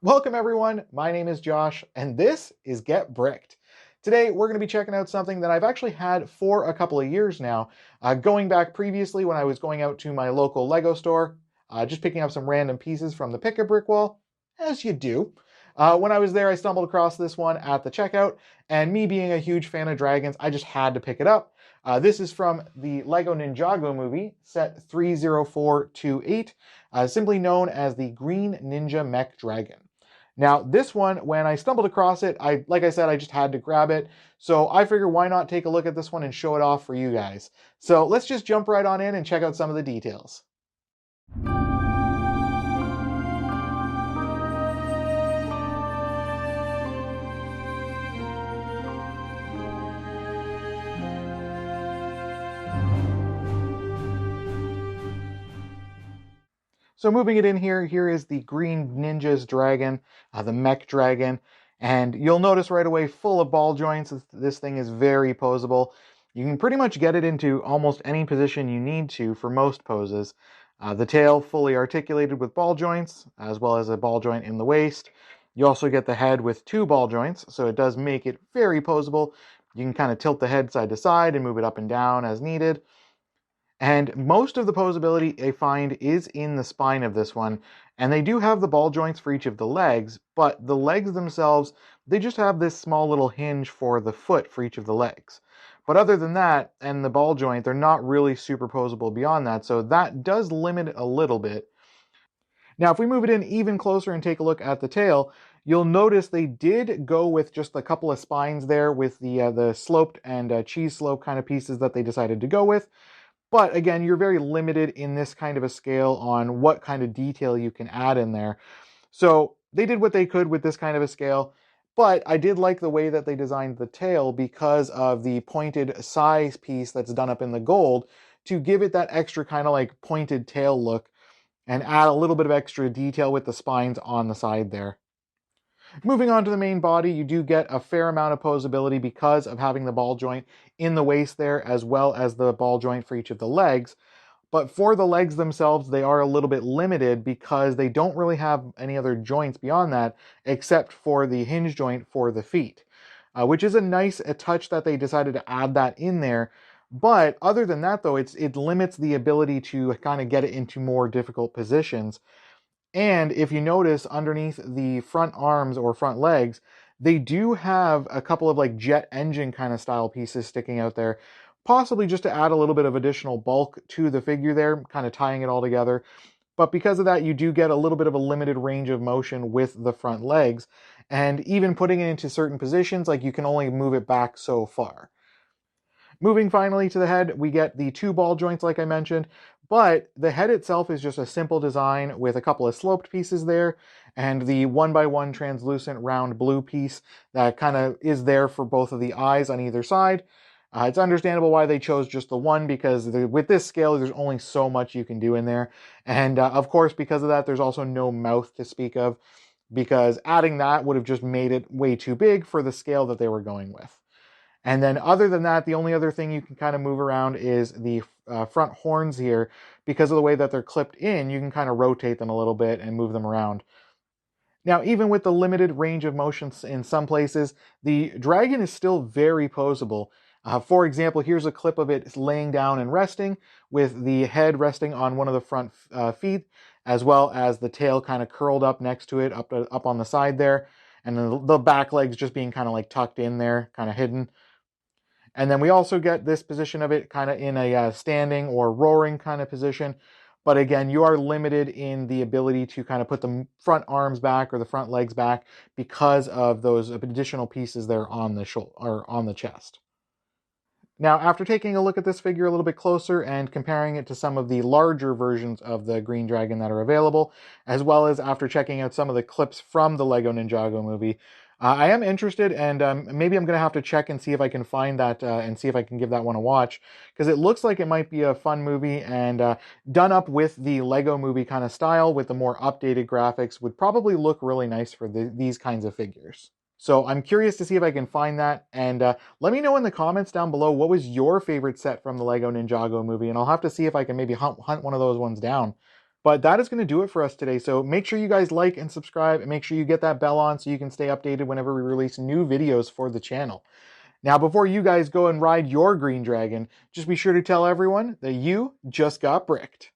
Welcome everyone, my name is Josh, and this is Get Bricked. Today we're going to be checking out something that I've actually had for a couple of years now, going back previously when I was going out to my local Lego store, just picking up some random pieces from the pick-a-brick wall, as you do. When I was there, I stumbled across this one at the checkout, and me being a huge fan of dragons, I just had to pick it up. This is from the Lego Ninjago movie, set 30428, simply known as the Green Ninja Mech Dragon. Now, this one, when I stumbled across it, like I said, I just had to grab it. So I figured why not take a look at this one and show it off for you guys. So let's just jump right on in and check out some of the details. So moving it in here is the Green Ninja's dragon, the Mech Dragon, and you'll notice right away full of ball joints. This thing is very posable. You can pretty much get it into almost any position you need to for most poses. The tail fully articulated with ball joints, as well as a ball joint in the waist. You also get the head with two ball joints, so it does make it very posable. You can kind of tilt the head side to side and move it up and down as needed. And most of the posability I find is in the spine of this one. And they do have the ball joints for each of the legs, but the legs themselves, they just have this small little hinge for the foot for each of the legs. But other than that, and the ball joint, they're not really super posable beyond that, so that does limit it a little bit. Now, if we move it in even closer and take a look at the tail, you'll notice they did go with just a couple of spines there with the sloped and cheese slope kind of pieces that they decided to go with. But again, you're very limited in this kind of a scale on what kind of detail you can add in there. So they did what they could with this kind of a scale, but I did like the way that they designed the tail because of the pointed size piece that's done up in the gold to give it that extra kind of like pointed tail look and add a little bit of extra detail with the spines on the side there. Moving on to the main body, you do get a fair amount of posability because of having the ball joint in the waist there, as well as the ball joint for each of the legs. But for the legs themselves, they are a little bit limited because they don't really have any other joints beyond that, except for the hinge joint for the feet, which is a nice touch that they decided to add that in there. But other than that, though, it limits the ability to kind of get it into more difficult positions. And if you notice underneath the front arms or front legs, they do have a couple of like jet engine kind of style pieces sticking out there, possibly just to add a little bit of additional bulk to the figure there, kind of tying it all together. But because of that, you do get a little bit of a limited range of motion with the front legs. And even putting it into certain positions, like you can only move it back so far. Moving finally to the head, we get the two ball joints like I mentioned, but the head itself is just a simple design with a couple of sloped pieces there and the 1x1 translucent round blue piece that kind of is there for both of the eyes on either side. It's understandable why they chose just the one because with this scale, there's only so much you can do in there. And of course, because of that, there's also no mouth to speak of because adding that would have just made it way too big for the scale that they were going with. And then other than that, the only other thing you can kind of move around is the front horns here. Because of the way that they're clipped in, you can kind of rotate them a little bit and move them around. Now, even with the limited range of motion in some places, the dragon is still very posable. For example, here's a clip of it laying down and resting, with the head resting on one of the front feet, as well as the tail kind of curled up next to it, up on the side there, and then the back legs just being kind of like tucked in there, kind of hidden. And then we also get this position of it kind of in a standing or roaring kind of position. But again, you are limited in the ability to kind of put the front arms back or the front legs back because of those additional pieces there on the shoulder or on the chest. Now, after taking a look at this figure a little bit closer and comparing it to some of the larger versions of the Green Dragon that are available, as well as after checking out some of the clips from the Lego Ninjago movie, I am interested, and maybe I'm going to have to check and see if I can find that and see if I can give that one a watch, because it looks like it might be a fun movie and done up with the Lego movie kind of style with the more updated graphics would probably look really nice for these kinds of figures. So I'm curious to see if I can find that, and let me know in the comments down below what was your favorite set from the Lego Ninjago movie, and I'll have to see if I can maybe hunt one of those ones down. But that is going to do it for us today. So make sure you guys like and subscribe, and make sure you get that bell on so you can stay updated whenever we release new videos for the channel. Now, before you guys go and ride your green dragon, just be sure to tell everyone that you just got bricked.